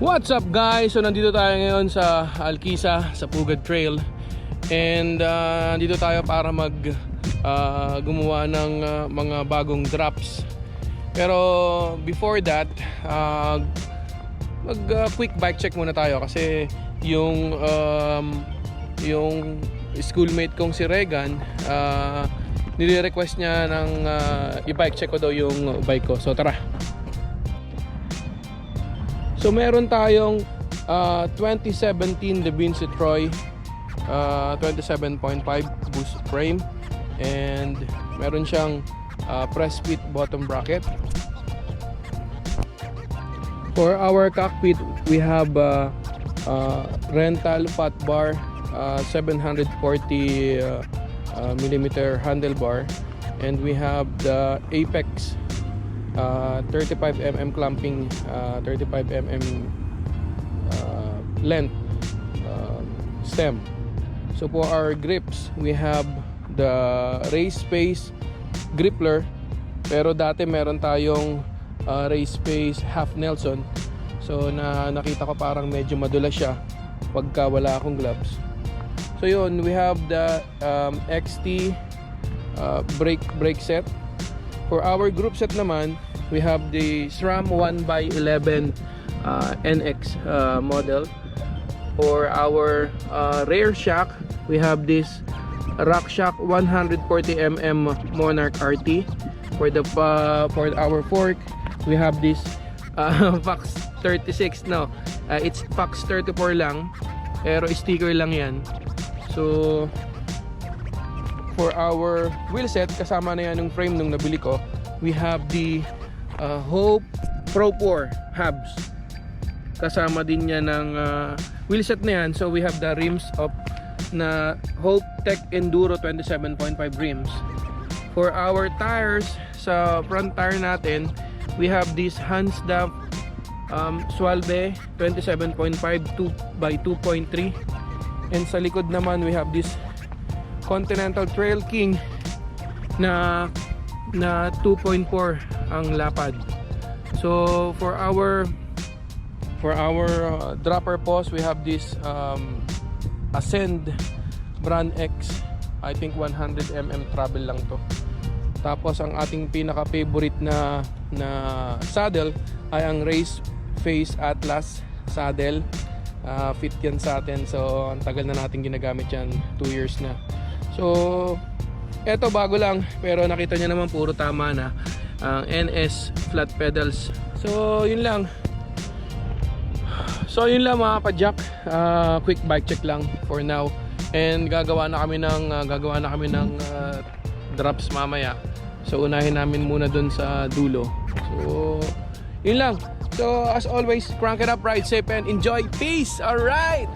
What's up guys? So nandito tayo ngayon sa Alkisa, sa Pugad Trail. And nandito tayo para gumawa ng mga bagong drops. Pero before that, quick bike check muna tayo. Kasi yung schoolmate kong si Regan, nire-request niya ng i-bike check ko daw yung bike ko. So tara. So meron tayong 2017 Devinci Troy 27.5 boost frame, and meron siyang Pressfit bottom bracket. For our cockpit, we have rental fat bar, 740 millimeter handlebar, and we have the Apex 35mm clamping, 35mm length stem. So for our grips, we have the race space grippler, pero dati meron tayong race space half Nelson. So nakita ko parang medyo madulas siya pagka wala akong gloves. So yun, we have the XT brake set. For our group set naman, we have the Sram 1x11 NX model. For our rear shock, we have this Rockshox 140mm Monarch RT. For our fork, we have this Fox 36. No, it's Fox 34 lang, pero sticker lang yan. So for our wheel set, kasama na yan yung frame nung nabili ko, we have the Hope Pro 4 hubs. Kasama din yan ng wheel set na yan. So we have the rims of na Hope Tech Enduro 27.5 rims. For our tires, sa front tire natin, we have this Hansdaff Swalbe 27.5 by 2.3, and sa likod naman we have this Continental Trail King na 2.4 ang lapad. So for our dropper post, we have this Ascend Brand X, I think 100mm travel lang to. Tapos ang ating pinaka favorite na saddle ay ang Race Face Atlas saddle. Fit yan sa atin, so ang tagal na natin ginagamit yan, 2 years na. So eto bago lang, pero nakita niya naman puro tama na ang NS flat pedals. So yun lang mga pa-jack. Quick bike check lang for now, and gagawa na kami ng drops mamaya. So unahin namin muna dun sa dulo. So yun lang. So as always, crank it up, ride safe and enjoy. Peace. All right.